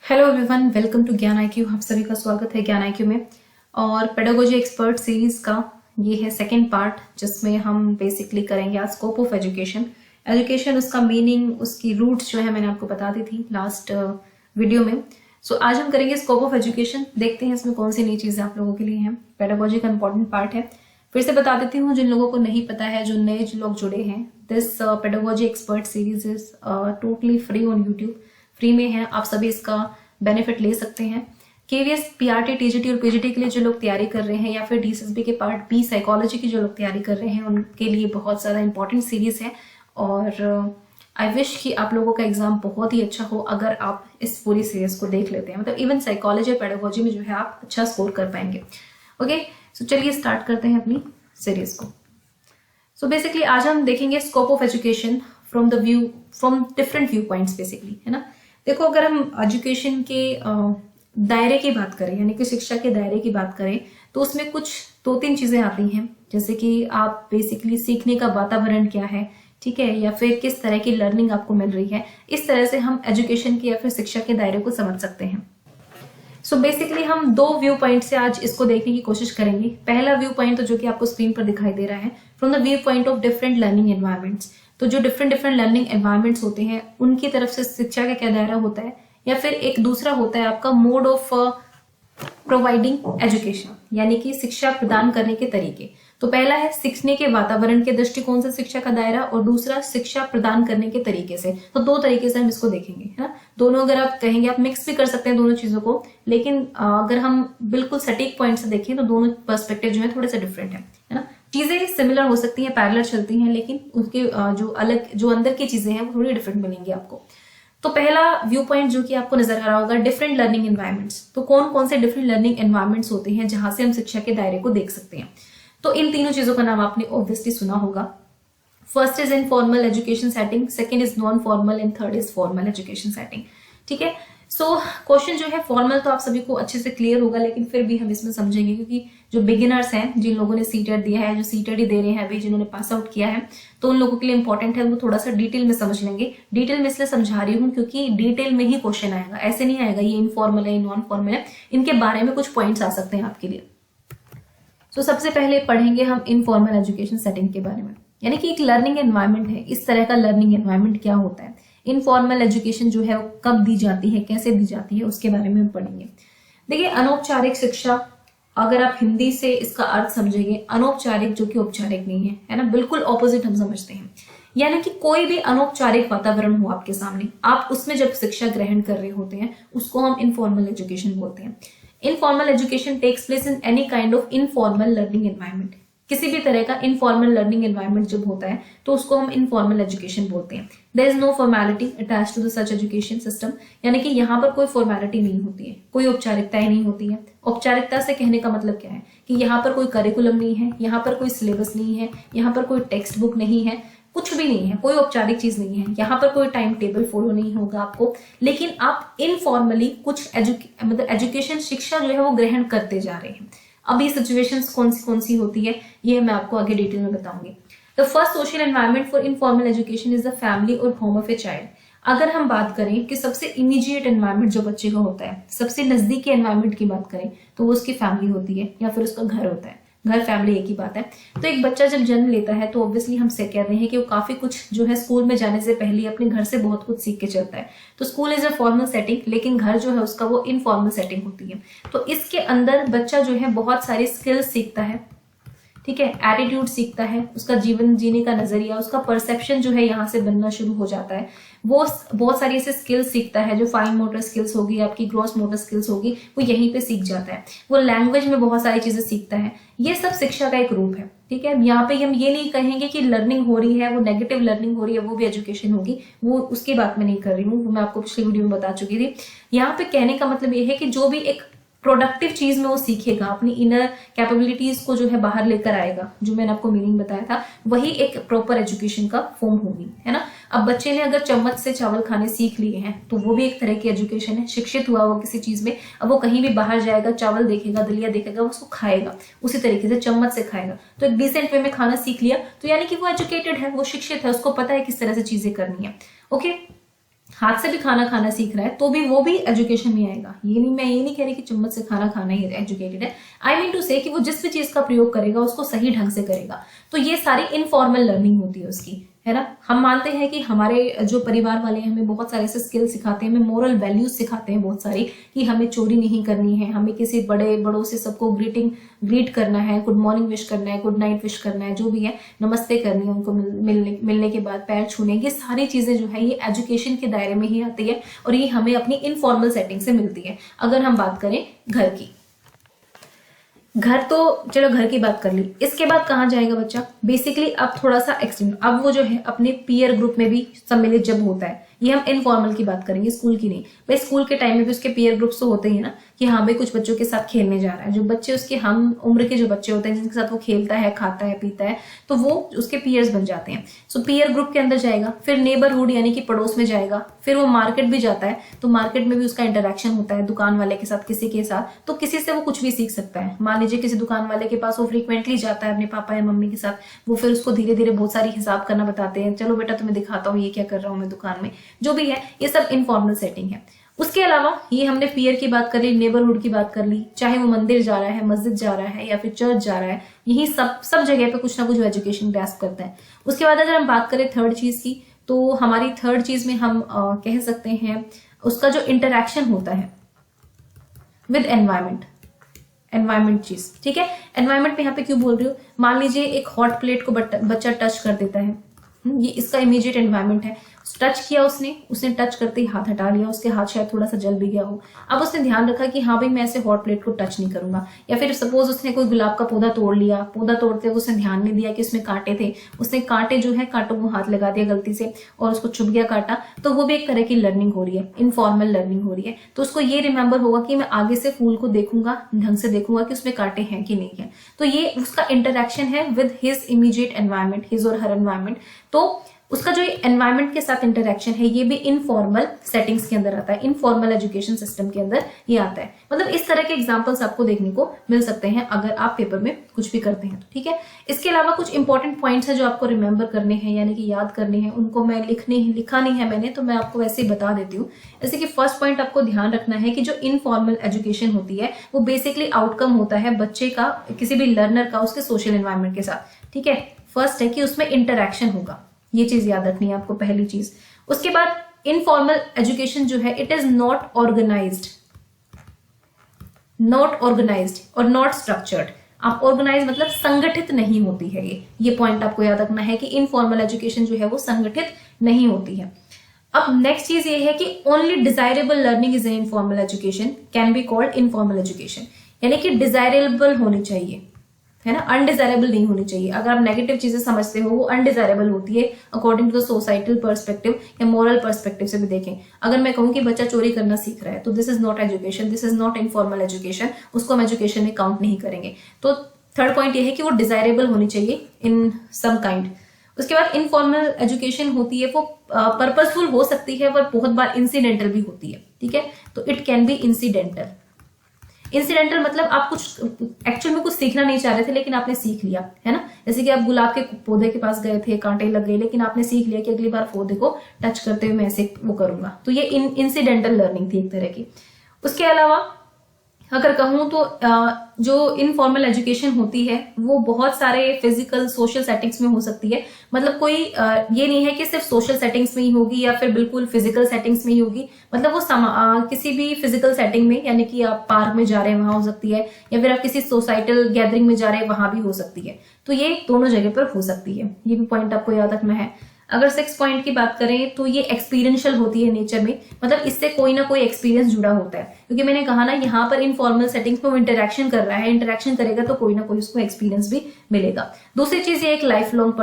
Hello everyone, welcome to ज्ञान IQ. आप सभी का स्वागत है ज्ञान आईक्यू में। और पेडागोजी एक्सपर्ट सीरीज का ये है सेकंड पार्ट, जिसमें हम बेसिकली करेंगे आज स्कोप ऑफ एजुकेशन, उसका मीनिंग, उसकी रूट्स जो है मैंने आपको बता दी थी लास्ट वीडियो में। सो आज हम करेंगे स्कोप ऑफ एजुकेशन। देखते हैं इसमें कौन सी नई चीजें आप लोगों के लिए हैं। पेडागोजी का इंपॉर्टेंट पार्ट है। फिर से बता देती हूँ जिन लोगों को नहीं पता है, जो नए जो लोग जुड़े हैं, this pedagogy expert series is totally free on YouTube. Free में है, आप सभी इसका बेनिफिट ले सकते हैं। केवीएस, पीआरटी, टीजीटी और पीजीटी के लिए जो लोग तैयारी कर रहे हैं, या फिर डीएसएसबी के पार्ट बी साइकोलॉजी की जो लोग तैयारी कर रहे हैं, उनके लिए बहुत ज्यादा इंपॉर्टेंट सीरीज है। और आई विश कि आप लोगों का एग्जाम बहुत ही अच्छा हो अगर आप इस पूरी सीरीज को देख लेते हैं। मतलब इवन साइकोलॉजी और पेडागोजी में जो है आप अच्छा स्कोर कर पाएंगे। ओके, सो चलिए स्टार्ट करते हैं अपनी सीरीज को। सो बेसिकली आज हम देखेंगे scope of education from different view points basically, है ना। देखो, अगर हम एजुकेशन के दायरे की बात करें, यानी कि शिक्षा के दायरे की बात करें, तो उसमें कुछ दो तीन चीजें आती हैं। जैसे कि आप बेसिकली सीखने का वातावरण क्या है, ठीक है, या फिर किस तरह की लर्निंग आपको मिल रही है। इस तरह से हम एजुकेशन के या फिर शिक्षा के दायरे को समझ सकते हैं। सो बेसिकली हम दो व्यू पॉइंट से आज इसको देखने की कोशिश करेंगे। पहला व्यू पॉइंट तो जो कि आपको स्क्रीन पर दिखाई दे रहा है, from the view point of different learning environments. तो जो डिफरेंट लर्निंग एनवायरमेंट्स होते हैं, उनकी तरफ से शिक्षा का क्या दायरा होता है, या फिर एक दूसरा होता है आपका मोड ऑफ प्रोवाइडिंग एजुकेशन, यानी कि शिक्षा प्रदान करने के तरीके। तो पहला है सीखने के वातावरण के दृष्टिकोण से शिक्षा का दायरा, और दूसरा शिक्षा प्रदान करने के तरीके से। तो दो तरीके से हम इसको देखेंगे, है ना। दोनों अगर आप कहेंगे, आप मिक्स भी कर सकते हैं दोनों चीजों को, लेकिन अगर हम बिल्कुल सटीक पॉइंट से देखें तो दोनों पर्सपेक्टिव जो है थोड़े से डिफरेंट है ना। चीजें सिमिलर हो सकती हैं, पैरेलल चलती हैं, लेकिन उनके जो अंदर की चीजें हैं वो थोड़ी डिफरेंट मिलेंगी आपको। तो पहला व्यू पॉइंट जो कि आपको नजर आ रहा होगा, डिफरेंट लर्निंग एनवायरमेंट्स। तो कौन कौन से डिफरेंट लर्निंग एनवायरमेंट्स होते हैं जहां से हम शिक्षा के दायरे को देख सकते हैं। तो इन तीनों चीजों का नाम आपने ऑब्वियसली सुना होगा। First is informal education setting, second is non formal, and third is formal education setting. ठीक है। सो क्वेश्चन जो है फॉर्मल तो आप सभी को अच्छे से क्लियर होगा, लेकिन फिर भी हम इसमें समझेंगे, क्योंकि जो बिगिनर्स हैं, जिन लोगों ने सीटेट दिया है, जो सीटेट ही दे रहे हैं अभी, जिन्होंने पास आउट किया है, तो उन लोगों के लिए इंपॉर्टेंट है, वो थोड़ा सा डिटेल में समझ लेंगे। डिटेल में इसलिए समझा रही हूँ क्योंकि डिटेल में ही क्वेश्चन आएगा, ऐसे नहीं आएगा ये इनफॉर्मल है, नॉन फॉर्मल है। इनके बारे में कुछ पॉइंट्स आ सकते हैं आपके लिए। तो सबसे पहले पढ़ेंगे हम इनफॉर्मल एजुकेशन सेटिंग के बारे में, यानी कि एक लर्निंग एनवायरनमेंट है। इस तरह का लर्निंग एनवायरनमेंट क्या होता है, इनफॉर्मल एजुकेशन जो है वो कब दी जाती है, कैसे दी जाती है, उसके बारे में हम पढ़ेंगे। देखिए, अनौपचारिक शिक्षा, अगर आप हिंदी से इसका अर्थ समझेंगे, अनौपचारिक जो कि औपचारिक नहीं है ना, बिल्कुल ऑपोजिट हम समझते हैं। यानी कि कोई भी अनौपचारिक वातावरण हो आपके सामने, आप उसमें जब शिक्षा ग्रहण कर रहे होते हैं, उसको हम इनफॉर्मल एजुकेशन बोलते हैं। Informal education takes place in any kind of informal learning environment. किसी भी तरह का इनफॉर्मल लर्निंग एनवायरमेंट जब होता है तो उसको हम इनफॉर्मल एजुकेशन बोलते हैं। There is no formality attach to the such education system, यानी कि यहाँ पर कोई फॉर्मेलिटी नहीं होती है, कोई औपचारिकताएं नहीं होती है। औपचारिकता से कहने का मतलब क्या है कि यहाँ पर कोई करिकुलम नहीं है, यहाँ पर कोई सिलेबस नहीं है, यहाँ पर कोई टेक्स्ट बुक नहीं है, कुछ भी नहीं है, कोई औपचारिक चीज नहीं है। यहाँ पर कोई टाइम टेबल फॉलो नहीं होगा आपको, लेकिन आप इनफॉर्मली कुछ मतलब एजुकेशन, शिक्षा जो है वो ग्रहण करते जा रहे हैं। अब ये सिचुएशंस कौन सी होती है, ये मैं आपको आगे डिटेल में बताऊंगी। The first social environment for informal education is the family और होम ऑफ ए चाइल्ड। अगर हम बात करें कि सबसे इमीडिएट एनवायरनमेंट जो बच्चे का होता है, सबसे नजदीकी एनवायरनमेंट की बात करें, तो वो उसकी फैमिली होती है या फिर उसका घर होता है। घर फैमिली एक ही बात है। तो एक बच्चा जब जन्म लेता है तो ऑब्वियसली हम से कह रहे हैं कि वो काफी कुछ जो है स्कूल में जाने से पहले अपने घर से बहुत कुछ सीख के चलता है। तो school is a formal setting, लेकिन घर जो है उसका वो इनफॉर्मल सेटिंग होती है। तो इसके अंदर बच्चा जो है बहुत सारी स्किल्स सीखता है, ठीक है, एटीट्यूड सीखता है, उसका जीवन जीने का नजरिया, उसका परसेप्शन जो है यहाँ से बनना शुरू हो जाता है। वो बहुत सारी ऐसे स्किल्स सीखता है, जो फाइन मोटर स्किल्स होगी, आपकी ग्रॉस मोटर स्किल्स होगी, वो यहीं पे सीख जाता है। वो लैंग्वेज में बहुत सारी चीजें सीखता है। ये सब शिक्षा का एक रूप है, ठीक है। यहाँ पे हम ये नहीं कहेंगे कि लर्निंग हो रही है वो नेगेटिव लर्निंग हो रही है, वो भी एजुकेशन होगी, वो उसकी बात मैं नहीं कर रही हूँ, वो मैं आपको पिछले वीडियो में बता चुकी थी। यहाँ पे कहने का मतलब ये है कि जो भी एक प्रोडक्टिव चीज में वो सीखेगा, अपनी इनर कैपेबिलिटीज को जो है बाहर लेकर आएगा, जो मैंने आपको मीनिंग बताया था, वही एक प्रॉपर एजुकेशन का फॉर्म होगी, है ना। अब बच्चे ने अगर चम्मच से चावल खाने सीख लिए हैं तो वो भी एक तरह की एजुकेशन है, शिक्षित हुआ वो किसी चीज में। अब वो कहीं भी बाहर जाएगा, चावल देखेगा, दलिया देखेगा, वो उसको खाएगा, उसी तरीके से चम्मच से खाएगा। तो एक डिसेंट वे में खाना सीख लिया, तो यानी कि वो एजुकेटेड है, वो शिक्षित है, उसको पता है किस तरह से चीजें करनी है। ओके, हाथ से भी खाना खाना सीख रहा है तो भी वो भी एजुकेशन में आएगा। मैं ये नहीं कह रही कि चम्मच से खाना खाना ही एजुकेटेड है। आई मीन टू से कि वो जिस भी चीज का प्रयोग करेगा उसको सही ढंग से करेगा। तो ये सारी इनफॉर्मल लर्निंग होती है उसकी, है ना। हम मानते हैं कि हमारे जो परिवार वाले हैं हमें बहुत सारे ऐसे स्किल सिखाते हैं, हमें मोरल वैल्यूज सिखाते हैं बहुत सारी, कि हमें चोरी नहीं करनी है, हमें किसी बड़ों से सबको ग्रीट करना है, गुड मॉर्निंग विश करना है, गुड नाइट विश करना है, जो भी है, नमस्ते करनी है उनको, मिलने के बाद पैर छूने। ये सारी चीजें जो है ये एजुकेशन के दायरे में ही आती है और ये हमें अपनी इनफॉर्मल सेटिंग से मिलती है। अगर हम बात करें घर की, घर तो चलो घर की बात कर ली, इसके बाद कहाँ जाएगा बच्चा? बेसिकली अब थोड़ा सा एक्सटेंड, अब वो जो है अपने पीयर ग्रुप में भी सम्मिलित जब होता है। ये हम इनफॉर्मल की बात करेंगे, स्कूल की नहीं। भाई स्कूल के टाइम में भी उसके पीयर ग्रुप्स तो होते ही है ना, कि हाँ भाई कुछ बच्चों के साथ खेलने जा रहा है, जो बच्चे उसके हम उम्र के जो बच्चे होते हैं जिनके साथ वो खेलता है, खाता है, पीता है, तो वो उसके पीयर्स बन जाते हैं। सो पीयर ग्रुप के अंदर जाएगा, फिर नेबरहुड यानी कि पड़ोस में जाएगा, फिर वो मार्केट भी जाता है, तो मार्केट में भी उसका इंटरेक्शन होता है दुकान वाले के साथ, किसी के साथ, तो किसी से वो कुछ भी सीख सकता है। मान लीजिए किसी दुकान वाले के पास वो फ्रीक्वेंटली जाता है अपने पापा या मम्मी के साथ, वो फिर उसको धीरे धीरे बहुत सारी हिसाब करना बताते हैं, चलो बेटा तुम्हें दिखाता हूँ ये क्या कर रहा हूँ मैं दुकान में, जो भी है, ये सब इनफॉर्मल सेटिंग है। उसके अलावा ये हमने पीयर की बात कर ली, नेबरहुड की बात कर ली, चाहे वो मंदिर जा रहा है, मस्जिद जा रहा है या फिर चर्च जा रहा है, यही सब जगह पे कुछ ना कुछ एजुकेशन ग्रैस्प करता है। उसके बाद अगर हम बात करें थर्ड चीज की, तो हमारी थर्ड चीज में हम कह सकते हैं उसका जो इंटरेक्शन होता है विद एनवायरमेंट चीज, ठीक है। एनवायरमेंट में यहाँ पे क्यों बोल रही हूँ, मान लीजिए एक हॉट प्लेट को बच्चा टच कर देता है, ये इसका इमीडिएट एनवायरमेंट है। टच किया उसने टच करते ही हाथ हटा लिया, उसके हाथ शायद थोड़ा सा जल भी गया हो। अब उसने ध्यान रखा कि हाँ भाई मैं ऐसे हॉट प्लेट को टच नहीं करूंगा। या फिर सपोज उसने कोई गुलाब का पौधा तोड़ लिया, पौधा तोड़ते हुए उसने ध्यान नहीं दिया कि उसमें कांटे थे, उसने कांटे जो है कांटों को हाथ लगा दिया गलती से और उसको चुभ गया कांटा, तो वो भी एक तरह की लर्निंग हो रही है, इनफॉर्मल लर्निंग हो रही है। तो उसको ये रिमेंबर होगा कि मैं आगे से फूल को देखूंगा, ढंग से देखूंगा कि उसमें कांटे हैं कि नहीं है। तो ये उसका इंटरेक्शन है with his immediate environment, his और हर एनवायरमेंट। तो उसका जो एनवायरमेंट के साथ इंटरेक्शन है ये भी इनफॉर्मल सेटिंग्स के अंदर आता है, इनफॉर्मल एजुकेशन सिस्टम के अंदर ये आता है। मतलब इस तरह के एग्जांपल्स आपको देखने को मिल सकते हैं अगर आप पेपर में कुछ भी करते हैं तो, ठीक है। इसके अलावा कुछ इंपॉर्टेंट पॉइंट्स है जो आपको रिमेंबर करने हैं, यानी कि याद करने हैं, उनको मैं लिखा नहीं है मैंने, तो मैं आपको वैसे ही बता देती हूँ। जैसे कि फर्स्ट पॉइंट आपको ध्यान रखना है कि जो इनफॉर्मल एजुकेशन होती है वो बेसिकली आउटकम होता है बच्चे का, किसी भी लर्नर का, उसके सोशल एनवायरमेंट के साथ, ठीक है। फर्स्ट है कि उसमें इंटरेक्शन होगा, ये चीज याद रखनी है आपको, पहली चीज। उसके बाद इनफॉर्मल एजुकेशन जो है इट इज नॉट ऑर्गेनाइज्ड और नॉट स्ट्रक्चर्ड। आप ऑर्गेनाइज मतलब संगठित नहीं होती है, ये पॉइंट आपको याद रखना है कि इनफॉर्मल एजुकेशन जो है वो संगठित नहीं होती है। अब नेक्स्ट चीज ये है कि only desirable learning is an informal education can be called informal education, यानी कि डिजायरेबल होनी चाहिए, है ना, अनडिजायरेबल नहीं होनी चाहिए। अगर आप नेगेटिव चीजें समझते हो वो अनडिजायरेबल होती है according to the societal perspective या मोरल पर्सपेक्टिव से भी देखें। अगर मैं कहूँ कि बच्चा चोरी करना सीख रहा है तो this is not education, this is not informal education, उसको हम एजुकेशन में काउंट नहीं करेंगे। तो थर्ड पॉइंट ये है कि वो डिजायरेबल होनी चाहिए इन सम काइंड। उसके बाद इनफॉर्मल एजुकेशन होती है वो पर्पसफुल हो सकती है पर बहुत बार इंसिडेंटल भी होती है, ठीक है। तो इट कैन बी इंसिडेंटल मतलब आप कुछ एक्चुअल में कुछ सीखना नहीं चाह रहे थे लेकिन आपने सीख लिया, है ना। जैसे कि आप गुलाब के पौधे के पास गए थे, कांटे लग गए, लेकिन आपने सीख लिया कि अगली बार पौधे को टच करते हुए मैं ऐसे वो करूंगा। तो ये इंसिडेंटल लर्निंग थी एक तरह की। उसके अलावा अगर कहूँ तो जो इनफॉर्मल एजुकेशन होती है वो बहुत सारे फिजिकल सोशल सेटिंग्स में हो सकती है। मतलब कोई ये नहीं है कि सिर्फ सोशल सेटिंग्स में ही होगी या फिर बिल्कुल फिजिकल सेटिंग्स में ही होगी। मतलब वो किसी भी फिजिकल सेटिंग में, यानी कि आप पार्क में जा रहे हैं वहां हो सकती है, या फिर आप किसी सोसाइटल गैदरिंग में जा रहे हैं वहां भी हो सकती है। तो ये दोनों जगह पर हो सकती है, ये भी पॉइंट आपको याद रखना है। अगर 6 पॉइंट की बात करें तो ये एक्सपीरियंशियल होती है नेचर में, मतलब इससे कोई ना कोई एक्सपीरियंस जुड़ा होता है। क्योंकि मैंने कहा ना यहाँ पर इनफॉर्मल सेटिंग्स में वो इंटरेक्शन कर रहा है, इंटरेक्शन करेगा तो कोई ना कोई उसको एक्सपीरियंस भी मिलेगा। दूसरी चीज ये एक लाइफ लॉन्ग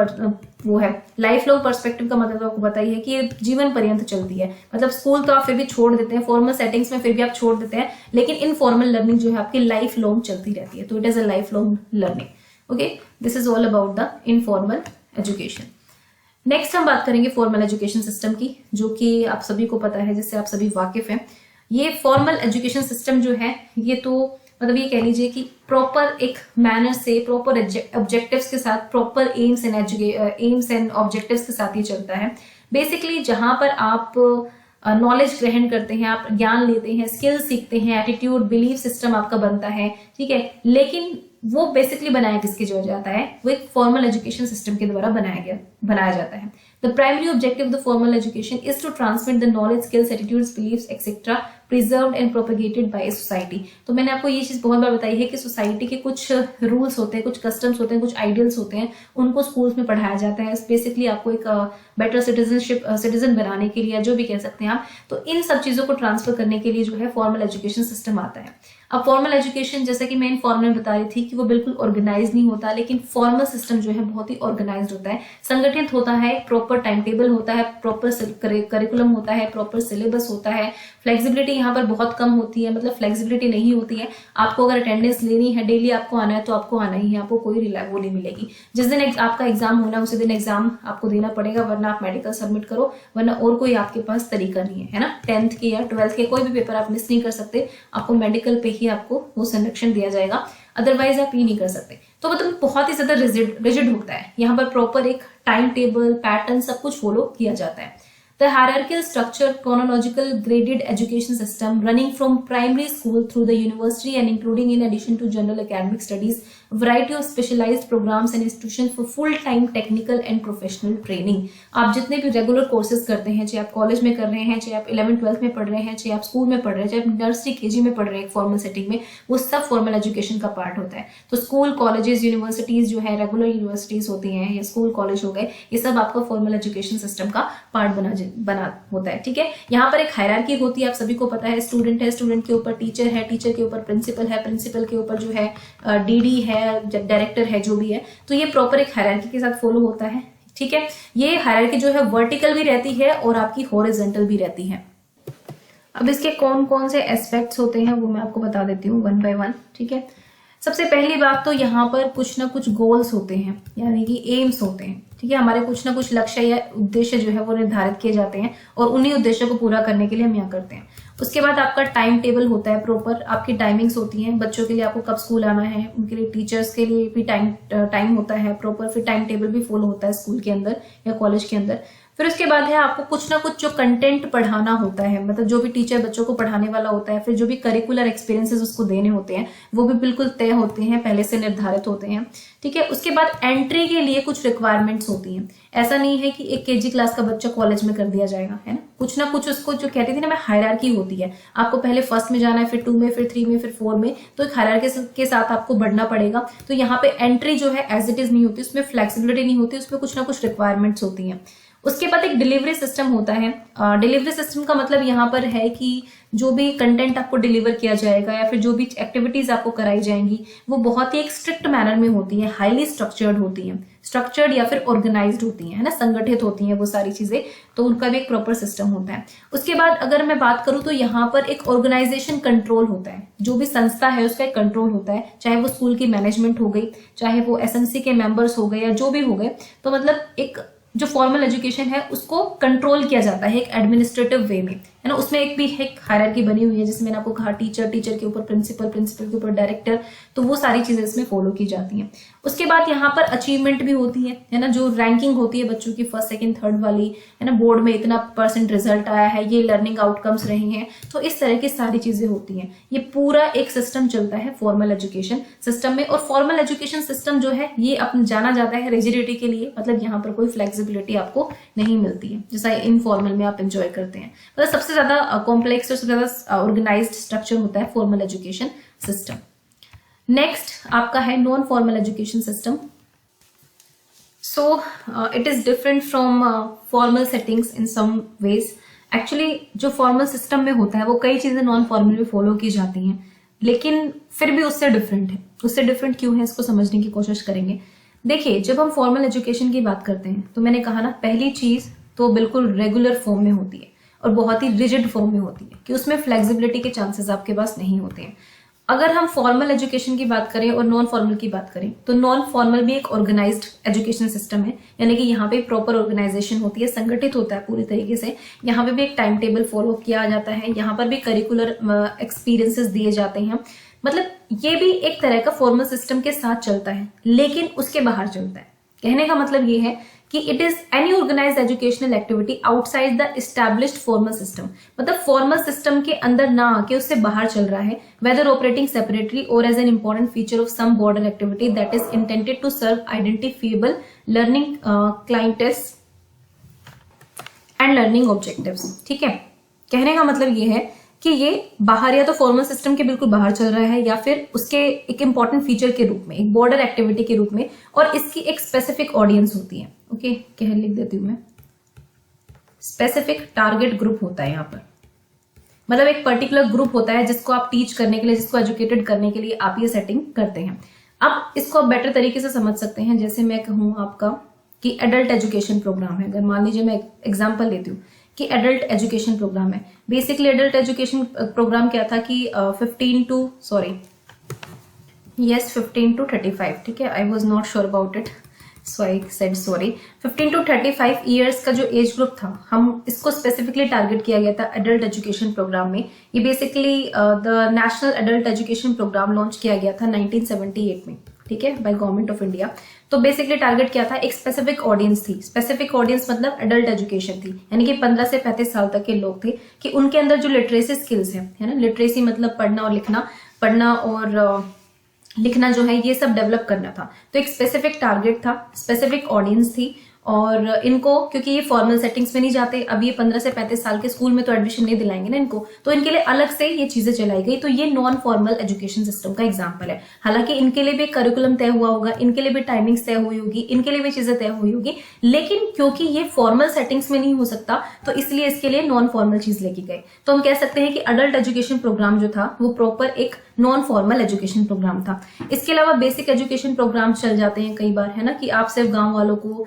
पर्सपेक्टिव का मतलब आपको पता ही है कि ये जीवन पर्यंत चलती है। मतलब स्कूल तो आप फिर भी छोड़ देते हैं, फॉर्मल सेटिंग्स में फिर भी आप छोड़ देते हैं, लेकिन इनफॉर्मल लर्निंग जो है आपकी लाइफ लॉन्ग चलती रहती है। तो it is a life long learning. Okay, this is all about the informal education. Next हम बात करेंगे फॉर्मल एजुकेशन सिस्टम की, जो कि आप सभी को पता है, जिससे आप सभी वाकिफ हैं। ये फॉर्मल एजुकेशन सिस्टम जो है ये तो मतलब ये कह लीजिए कि प्रॉपर एक मैनर से, प्रॉपर ऑब्जेक्टिव्स के साथ, प्रॉपर एम्स एंड ऑब्जेक्टिव्स के साथ ये चलता है। बेसिकली जहां पर आप नॉलेज ग्रहण करते हैं, आप ज्ञान लेते हैं, स्किल सीखते हैं, एटीट्यूड, बिलीफ सिस्टम आपका बनता है, ठीक है। लेकिन वो बेसिकली बनाया किसके जो जाता है, वो एक फॉर्मल एजुकेशन सिस्टम के द्वारा बनाया जाता है। The primary objective of the formal education is to transmit the knowledge, skills, attitudes, believes etcetera preserved and propagated by society. तो मैंने आपको ये चीज बहुत बार बताई है कि सोसाइटी के कुछ रूल्स होते हैं, कुछ कस्टम्स होते हैं, कुछ आइडियल्स होते हैं, उनको स्कूल्स में पढ़ाया जाता है बेसिकली आपको एक बेटर सिटीजन बनाने के लिए, जो भी कह सकते हैं आप। तो इन सब चीजों को ट्रांसफर करने के लिए जो है फॉर्मल एजुकेशन सिस्टम आता है। अब फॉर्मल एजुकेशन, जैसा कि मैं इनफॉर्मल में बता रही थी कि वो बिल्कुल ऑर्गेनाइज नहीं होता, लेकिन फॉर्मल सिस्टम जो है बहुत ही ऑर्गेनाइज्ड होता है, संगठित होता है, प्रॉपर टाइम टेबल होता है, प्रॉपर करिकुलम होता है, प्रॉपर सिलेबस होता है। फ्लेक्सिबिलिटी यहाँ पर बहुत कम होती है, मतलब फ्लेक्सिबिलिटी नहीं होती है। आपको अगर अटेंडेंस लेनी है, डेली आपको आना है तो आपको आना ही है, आपको कोई वो नहीं मिलेगी। जिस दिन आपका एग्जाम होना है उसी दिन एग्जाम आपको देना पड़ेगा, वरना आप मेडिकल सबमिट करो, वरना और कोई आपके पास तरीका नहीं है ना। 10th के या 12th के कोई भी पेपर आप मिस नहीं कर सकते, आपको मेडिकल पे ही आपको वो संरक्षण दिया जाएगा, अदरवाइज आप ये नहीं कर सकते। तो मतलब बहुत ही ज्यादा रिजिड होता है यहाँ पर, प्रॉपर एक टाइम टेबल, पैटर्न सब कुछ फॉलो किया जाता है। The hierarchical structure, chronological graded education system running from primary school through the university and including in addition to general academic studies, variety of specialized programs and institutions for full-time technical and professional training। आप जितने भी regular courses करते हैं, चाहे आप college में कर रहे हैं, चाहे आप 11th 12th में पढ़ रहे हैं, चाहे आप स्कूल में पढ़ रहे हैं, चाहे आप नर्सरी केजी में पढ़ रहे हैं फॉर्मल सेटिंग में, वो सब फॉर्मल एजुकेशन का पार्ट होता है। तो स्कूल, कॉलेजेस, यूनिवर्सिटीज जो है, रेगुलर यूनिवर्सिटीज होती हैं या स्कूल कॉलेज हो गए, ये सब आपका फॉर्मल एजुकेशन सिस्टम का पार्ट बना होता है, ठीक है। यहाँ पर एक हायरार्की होती है, आप सभी को पता है। स्टूडेंट है, स्टूडेंट के ऊपर टीचर है, टीचर के ऊपर प्रिंसिपल है, प्रिंसिपल के ऊपर जो है डीडी है, डायरेक्टर है, जो भी है। तो ये प्रॉपर एक हायरार्की के साथ फॉलो होता है, ठीक है। ये हायरार्की जो है वर्टिकल भी रहती है और आपकी हॉरिजॉन्टल भी रहती है। अब इसके कौन कौन से एस्पेक्ट्स होते हैं वो मैं आपको बता देती हूँ वन बाय वन, ठीक है। सबसे पहली बात तो यहाँ पर कुछ ना कुछ गोल्स होते हैं, यानी कि एम्स होते हैं, ठीक है। हमारे कुछ ना कुछ लक्ष्य या उद्देश्य जो है वो निर्धारित किए जाते हैं और उन्हीं उद्देश्यों को पूरा करने के लिए हम यहाँ करते हैं। उसके बाद आपका टाइम टेबल होता है, प्रॉपर आपकी टाइमिंग्स होती हैं। बच्चों के लिए आपको कब स्कूल आना है, उनके लिए टीचर्स के लिए भी टाइम होता है प्रॉपर, फिर टाइम टेबल भी फॉलो होता है स्कूल के अंदर या कॉलेज के अंदर। फिर उसके बाद है आपको कुछ ना कुछ जो कंटेंट पढ़ाना होता है, मतलब जो भी टीचर बच्चों को पढ़ाने वाला होता है, फिर जो भी करिकुलर एक्सपीरियंसेस उसको देने होते हैं वो भी बिल्कुल तय होते हैं, पहले से निर्धारित होते हैं, ठीक है। उसके बाद एंट्री के लिए कुछ रिक्वायरमेंट्स होती हैं। ऐसा नहीं है कि एक केजी क्लास का बच्चा कॉलेज में कर दिया जाएगा, है ना कुछ उसको जो कहती थी ना मैं, हायरार्की होती है। आपको पहले फर्स्ट में जाना है, फिर 2 में, फिर 3 में, फिर 4 में, तो एक हायरार्की के साथ आपको बढ़ना पड़ेगा। तो यहाँ पे एंट्री जो है एज इट इज नहीं होती, उसमें फ्लेक्सिबिलिटी नहीं होती, उसमें कुछ ना कुछ रिक्वायरमेंट्स होती हैं। उसके बाद एक डिलीवरी सिस्टम होता है। डिलीवरी सिस्टम का मतलब यहाँ पर है कि जो भी कंटेंट आपको डिलीवर किया जाएगा या फिर जो भी एक्टिविटीज आपको कराई जाएंगी वो बहुत ही एक स्ट्रिक्ट मैनर में होती है, हाईली स्ट्रक्चर्ड होती है, स्ट्रक्चर्ड या फिर ऑर्गेनाइज्ड होती है ना, संगठित होती हैं वो सारी चीजें। तो उनका भी एक प्रॉपर सिस्टम होता है। उसके बाद अगर मैं बात करूं तो यहाँ पर एक ऑर्गेनाइजेशन कंट्रोल होता है, जो भी संस्था है उसका एक कंट्रोल होता है, चाहे वो स्कूल की मैनेजमेंट हो गई, चाहे वो एसएमसी के मेंबर्स हो गए या जो भी हो गए। तो मतलब एक जो फॉर्मल एजुकेशन है उसको कंट्रोल किया जाता है एक एडमिनिस्ट्रेटिव वे में, है ना। उसमें एक हायरार्की बनी हुई है, जिसमें मैंने आपको कहा टीचर के ऊपर प्रिंसिपल के ऊपर डायरेक्टर, तो वो सारी चीजें इसमें फॉलो की जाती हैं। उसके बाद यहाँ पर अचीवमेंट भी होती है ना, जो रैंकिंग होती है बच्चों की 1st, 2nd, 3rd वाली, है ना। बोर्ड में इतना % रिजल्ट आया है, ये लर्निंग आउटकम्स रहे हैं, तो इस तरह की सारी चीजें होती हैं। ये पूरा एक सिस्टम चलता है फॉर्मल एजुकेशन सिस्टम में। और फॉर्मल एजुकेशन सिस्टम जो है ये जाना जाता है रिजिडिटी के लिए, मतलब यहाँ पर कोई फ्लेक्सिबिलिटी आपको नहीं मिलती है, जैसा इनफॉर्मल में आप एंजॉय करते हैं। मतलब सबसे ज्यादा कॉम्प्लेक्स और सबसे ज्यादा ऑर्गेनाइज्ड स्ट्रक्चर होता है फॉर्मल एजुकेशन सिस्टम। नेक्स्ट आपका है non formal education system. So it is different from formal settings in some ways. Actually जो फॉर्मल सिस्टम में होता है वो कई चीजें नॉन फॉर्मल में फॉलो की जाती हैं, लेकिन फिर भी उससे डिफरेंट है। उससे डिफरेंट क्यों है इसको समझने की कोशिश करेंगे। देखिए, जब हम फॉर्मल एजुकेशन की बात करते हैं तो मैंने कहा ना, पहली चीज तो बिल्कुल रेगुलर फॉर्म में होती है और बहुत ही रिजिड फॉर्म में होती है कि उसमें फ्लेक्सिबिलिटी के चांसेस आपके पास नहीं होते हैं। अगर हम फॉर्मल एजुकेशन की बात करें और नॉन फॉर्मल की बात करें तो नॉन फॉर्मल भी एक ऑर्गेनाइज्ड एजुकेशन सिस्टम है, यानी कि यहाँ पे प्रॉपर ऑर्गेनाइजेशन होती है, संगठित होता है पूरी तरीके से। यहाँ पे भी एक टाइम टेबल फॉलो किया जाता है, यहाँ पर भी करिकुलर एक्सपीरियंसेस दिए जाते हैं। मतलब ये भी एक तरह का फॉर्मल सिस्टम के साथ चलता है, लेकिन उसके बाहर चलता है। कहने का मतलब ये है कि it is any organised educational activity outside the established formal system, मतलब फॉर्मल सिस्टम के अंदर ना आके उससे बाहर चल रहा है, वेदर ऑपरेटिंग सेपरेटली और as an important feature of some broader activity that is intended to serve identifiable learning clienteles and learning objectives. ठीक है, कहने का मतलब ये है कि ये बाहर या तो फॉर्मल सिस्टम के बिल्कुल बाहर चल रहा है या फिर उसके एक इंपॉर्टेंट फीचर के रूप में, एक बॉर्डर एक्टिविटी के रूप में, और इसकी एक स्पेसिफिक ऑडियंस होती है। ओके, कह लिख देती हूं मैं, स्पेसिफिक टारगेट ग्रुप होता है यहाँ पर, मतलब एक पर्टिकुलर ग्रुप होता है जिसको आप टीच करने के लिए, जिसको एजुकेटेड करने के लिए आप ये सेटिंग करते हैं। अब इसको आप बेटर तरीके से समझ सकते हैं, जैसे मैं कहूँ आपका कि एडल्ट एजुकेशन प्रोग्राम है। अगर मान लीजिए मैं एग्जांपल लेती हूँ कि एडल्ट एजुकेशन प्रोग्राम है, बेसिकली एडल्ट एजुकेशन प्रोग्राम क्या था कि 15 to 35, ठीक है, I was not sure about it, so I said sorry. 15 to 35 years का जो एज ग्रुप था, हम इसको स्पेसिफिकली टारगेट किया गया था एडल्ट एजुकेशन प्रोग्राम में। ये basically the national adult education program launch किया गया था 1978 में, ठीक है, बाय गवर्नमेंट ऑफ इंडिया। तो बेसिकली टारगेट क्या था, एक स्पेसिफिक ऑडियंस थी। स्पेसिफिक ऑडियंस मतलब एडल्ट एजुकेशन थी, यानी कि 15 से 35 साल तक के लोग थे, कि उनके अंदर जो लिटरेसी स्किल्स है ना, लिटरेसी मतलब पढ़ना और लिखना जो है ये सब डेवलप करना था। तो एक स्पेसिफिक टारगेट था, स्पेसिफिक ऑडियंस थी, और इनको क्योंकि ये फॉर्मल सेटिंग्स में नहीं जाते, अब ये 15 से 35 साल के स्कूल में तो एडमिशन नहीं दिलाएंगे ना इनको, तो इनके लिए अलग से ये चीजें चलाई गई। तो ये नॉन फॉर्मल एजुकेशन सिस्टम का एग्जांपल है। हालांकि इनके लिए भी करिकुलम तय हुआ होगा, इनके लिए भी टाइमिंग्स तय हुई होगी, इनके लिए भी चीजें तय हुई होगी, लेकिन क्योंकि ये फॉर्मल सेटिंग्स में नहीं हो सकता तो इसलिए इसके लिए नॉन फॉर्मल चीज लेके गए। तो हम कह सकते हैं कि अडल्ट एजुकेशन प्रोग्राम जो था वो प्रॉपर एक नॉन फॉर्मल एजुकेशन प्रोग्राम था। इसके अलावा बेसिक एजुकेशन प्रोग्राम चल जाते हैं कई बार, है ना, कि आप सिर्फ गांव वालों को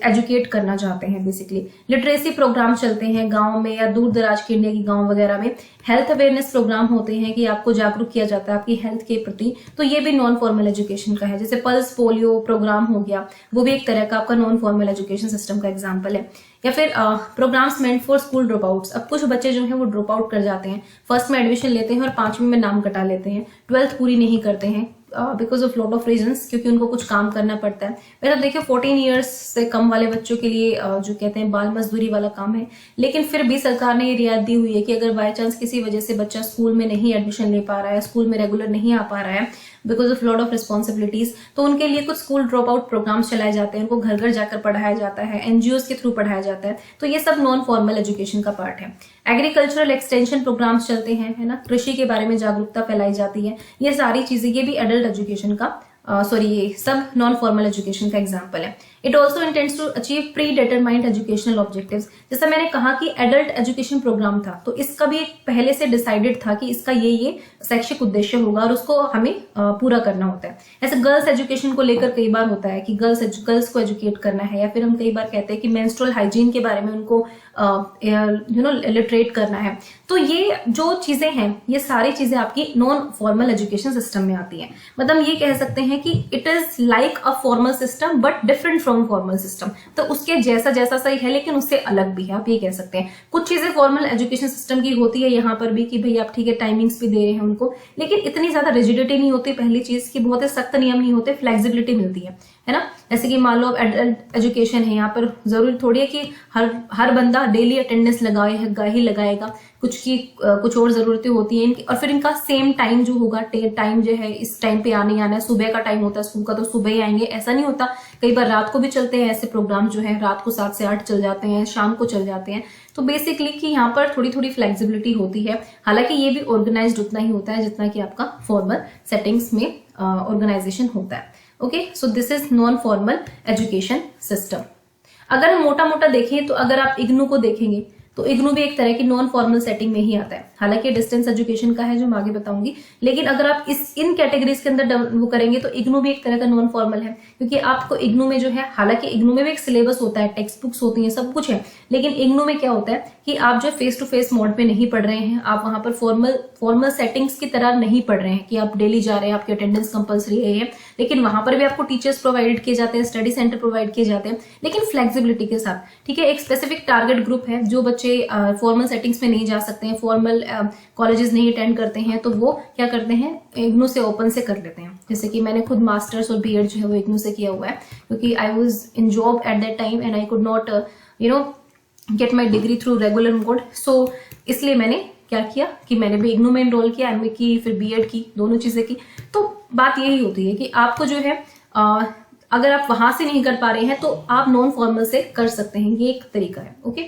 एजुकेट करना चाहते हैं। बेसिकली लिटरेसी प्रोग्राम चलते हैं गांव में या दूर दराज के इंडिया की गांव वगैरह में। हेल्थ अवेयरनेस प्रोग्राम होते हैं कि आपको जागरूक किया जाता है आपकी हेल्थ के प्रति, तो ये भी नॉन फॉर्मल एजुकेशन का है। जैसे पल्स पोलियो प्रोग्राम हो गया, वो भी एक तरह का आपका नॉन फॉर्मल एजुकेशन सिस्टम का एग्जाम्पल है। या फिर programs meant for school drop outs. अब कुछ बच्चे जो हैं वो ड्रॉप आउट कर जाते हैं, फर्स्ट में एडमिशन लेते हैं और 5वीं में नाम कटा लेते हैं, 12th पूरी नहीं करते हैं because of lot of reasons, क्योंकि उनको कुछ काम करना पड़ता है। मतलब देखिए 14 ईयर्स से कम वाले बच्चों के लिए जो कहते हैं बाल मजदूरी वाला काम है, लेकिन फिर भी सरकार ने ये रियायत दी हुई है कि अगर बाय चांस किसी वजह से बच्चा स्कूल में नहीं एडमिशन ले पा रहा है, स्कूल में रेगुलर नहीं आ पा रहा है because of lot of responsibilities, तो उनके लिए कुछ स्कूल ड्रॉप आउट प्रोग्राम्स चलाए जाते हैं, उनको घर घर जाकर पढ़ाया जाता है, एनजीओज के थ्रू पढ़ाया जाता है। तो ये सब नॉन फॉर्मल एजुकेशन का पार्ट है। एग्रीकल्चरल एक्सटेंशन प्रोग्राम्स चलते हैं, है ना, कृषि के बारे में जागरूकता फैलाई जाती है। ये सारी चीजें, ये भी एडल्ट एजुकेशन का ये सब नॉन फॉर्मल एजुकेशन का एग्जाम्पल है। It also intends to achieve predetermined educational objectives. जैसा मैंने कहा कि एडल्ट एजुकेशन प्रोग्राम था, तो इसका भी एक पहले से डिसाइडेड था कि इसका ये शैक्षिक उद्देश्य होगा और उसको हमें पूरा करना होता है। ऐसे गर्ल्स एजुकेशन को लेकर कई बार होता है कि गर्ल्स को एजुकेट करना है, या फिर हम कई बार कहते हैं कि मेंस्ट्रुअल हाइजीन के बारे में उनको लिटरेट करना है। तो ये जो चीजें हैं, ये सारी चीजें आपकी नॉन फॉर्मल एजुकेशन सिस्टम में आती है। मतलब ये कह सकते हैं कि it is like a formal system but different from formal system. तो उसके जैसा सही है लेकिन उससे अलग भी है, आप ये कह सकते हैं। कुछ चीजें फॉर्मल एजुकेशन सिस्टम की होती है यहाँ पर भी कि भाई आप ठीक है टाइमिंग्स भी दे रहे हैं उनको, लेकिन इतनी ज्यादा रिजिडिटी नहीं होती। पहली चीज की बहुत ही सख्त नियम नहीं होते, फ्लेक्सिबिलिटी मिलती है ना। जैसे कि मान लो अब एडल्ट एजुकेशन है, यहाँ पर जरूरी थोड़ी है कि हर बंदा डेली अटेंडेंस लगाएगा, कुछ और जरूरतें होती हैं इनकी। और फिर इनका सेम टाइम जो होगा, टाइम जो है इस टाइम पे आना है, सुबह का टाइम होता है स्कूल का तो सुबह ही आएंगे, ऐसा नहीं होता। कई बार रात को भी चलते हैं ऐसे प्रोग्राम जो है, रात को 7 से 8 चल जाते हैं, शाम को चल जाते हैं। तो बेसिकली कि यहाँ पर थोड़ी थोड़ी फ्लेक्सिबिलिटी होती है। हालांकि ये भी ऑर्गेनाइज्ड उतना ही होता है जितना कि आपका फॉर्मल सेटिंग्स में ऑर्गेनाइजेशन होता है। Okay, so this is non formal education system. अगर हम मोटा मोटा देखें तो अगर आप इग्नू को देखेंगे तो इग्नू भी एक तरह की नॉन फॉर्मल सेटिंग में ही आता है। हालांकि डिस्टेंस एजुकेशन का है जो मैं आगे बताऊंगी, लेकिन अगर आप इन कैटेगरीज के अंदर वो करेंगे तो इग्नू भी एक तरह का नॉन फॉर्मल है। क्योंकि आपको इग्नू में जो है, हालांकि इग्नू में भी एक सिलेबस होता है, टेक्स्ट बुक्स होती है, सब कुछ है, लेकिन इग्नू में क्या होता है कि आप जो फेस टू फेस मोड पे नहीं पढ़ रहे हैं, आप वहां पर फॉर्मल सेटिंग्स की तरह नहीं पढ़ रहे हैं कि आप डेली जा रहे हैं, आपकी अटेंडेंस कंपलसरी है, लेकिन वहां पर भी आपको टीचर्स प्रोवाइड किए जाते हैं, स्टडी सेंटर प्रोवाइड किए जाते हैं, लेकिन फ्लेक्सिबिलिटी के साथ। ठीक है, एक स्पेसिफिक टारगेट ग्रुप है जो बच्चे फॉर्मल सेटिंग्स में नहीं जा सकते हैं, फॉर्मल कॉलेजेस नहीं अटेंड करते हैं तो वो क्या करते हैं, इग्नू से ओपन से कर लेते हैं। जैसे कि मैंने खुद मास्टर्स और बीएड जो है वो इग्नू से किया हुआ है, क्योंकि I was in job at that time and I could not get my degree through regular mode. So इसलिए मैंने क्या किया कि मैंने भी इग्नू में एनरोल किया, एमए की, फिर बीएड की, दोनों चीजें की। तो बात यही होती है कि आपको जो है अगर आप वहां से नहीं कर पा रहे हैं तो आप नॉन फॉर्मल से कर सकते हैं, ये एक तरीका है। ओके,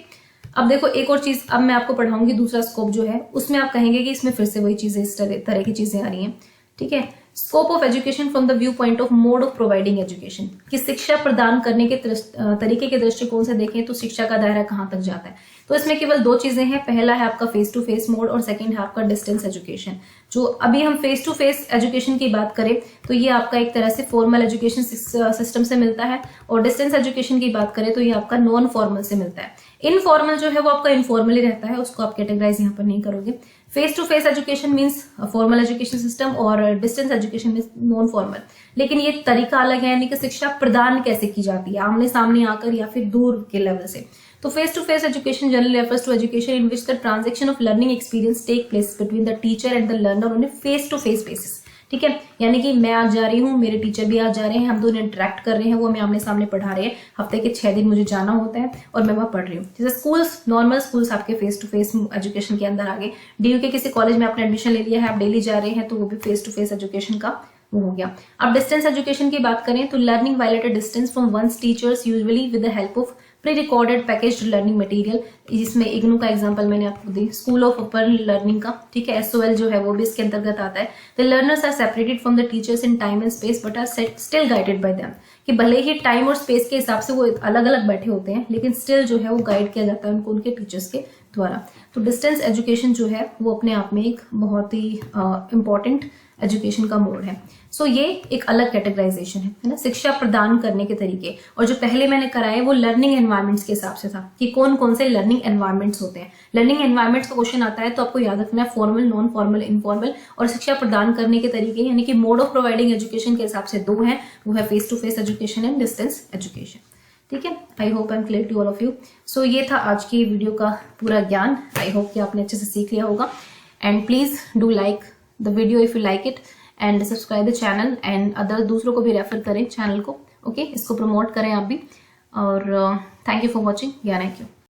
अब देखो एक और चीज अब मैं आपको पढ़ाऊंगी, दूसरा स्कोप जो है उसमें आप कहेंगे कि इसमें फिर से वही चीजें, इस तरह की चीजें आ रही हैं। ठीक है, scope of education from the view point of mode of providing education, कि शिक्षा प्रदान करने के तरीके के दृष्टिकोण से देखें तो शिक्षा का दायरा कहां तक जाता है। तो इसमें केवल दो चीजें हैं, पहला है आपका फेस टू फेस मोड और सेकंड है आपका डिस्टेंस एजुकेशन। जो अभी हम फेस टू फेस एजुकेशन की बात करें तो ये आपका एक तरह से फॉर्मल एजुकेशन सिस्टम से मिलता है, और डिस्टेंस एजुकेशन की बात करें तो ये आपका नॉन फॉर्मल से मिलता है। इनफॉर्मल जो है वो आपका इनफॉर्मली रहता है, उसको आप कैटेगराइज यहाँ पर नहीं करोगे। Face to face education means formal education system और distance education means non formal, लेकिन ये तरीका अलग है, यानी कि शिक्षा प्रदान कैसे की जाती है, आमने सामने आकर या फिर दूर के लेवल से। तो face to face education generally refers to education in which the transaction of learning experience take place between the teacher and the learner on a face to face basis। ठीक है, यानी कि मैं आज जा रही हूँ, मेरे टीचर भी आज जा रहे हैं, हम दोनों इंटरेक्ट कर रहे हैं, वो हमें आमने सामने पढ़ा रहे हैं, हफ्ते के 6 दिन मुझे जाना होता है और मैं वहां पढ़ रही हूँ। जैसे स्कूल्स, नॉर्मल स्कूल्स आपके फेस टू फेस एजुकेशन के अंदर आ गए। डीयू के किसी कॉलेज में आपने एडमिशन ले लिया है, आप डेली जा रहे हैं, तो वो भी फेस टू फेस एजुकेशन का वो हो गया। अब डिस्टेंस एजुकेशन की बात करें तो learning violet a distance from once teachers usually with the help of pre recorded packaged learning material, जिसमें इग्नू का एग्जांपल मैंने आपको दी, स्कूल ऑफ अपर लर्निंग का। ठीक है, SOL जो है वो भी इसके अंतर्गत आता है। The learners are separated from the teachers in time and space but are still guided by them, कि भले ही टाइम और स्पेस के हिसाब से वो अलग अलग बैठे होते हैं लेकिन स्टिल जो है वो गाइड किया जाता है उनको उनके टीचर्स के द्वारा। तो डिस्टेंस एजुकेशन जो है वो अपने आप में एक बहुत ही इंपॉर्टेंट एजुकेशन का मोड है। सो ये एक अलग कैटेगराइजेशन है ना, शिक्षा प्रदान करने के तरीके। और जो पहले मैंने कराया वो लर्निंग एनवायरमेंट्स के हिसाब से था कि कौन कौन से लर्निंग एनवायरमेंट्स होते हैं। लर्निंग एनवायरमेंट्स का क्वेश्चन आता है तो आपको याद रखना है फॉर्मल, नॉन फॉर्मल, इनफॉर्मल, और शिक्षा प्रदान करने के तरीके यानी कि मोड ऑफ प्रोवाइडिंग एजुकेशन के हिसाब से दो हैं, वो है face to face education and distance education. ठीक है, I hope I am clear to all of you. So ये था आज की वीडियो का पूरा ज्ञान। आई होप कि आपने अच्छे से सीख लिया होगा, and please do like the video if you like it and subscribe the channel and other दूसरों को भी रेफर करें चैनल को। ओके, इसको प्रमोट करें आप भी। और थैंक यू फॉर वॉचिंग ज्ञान IQ।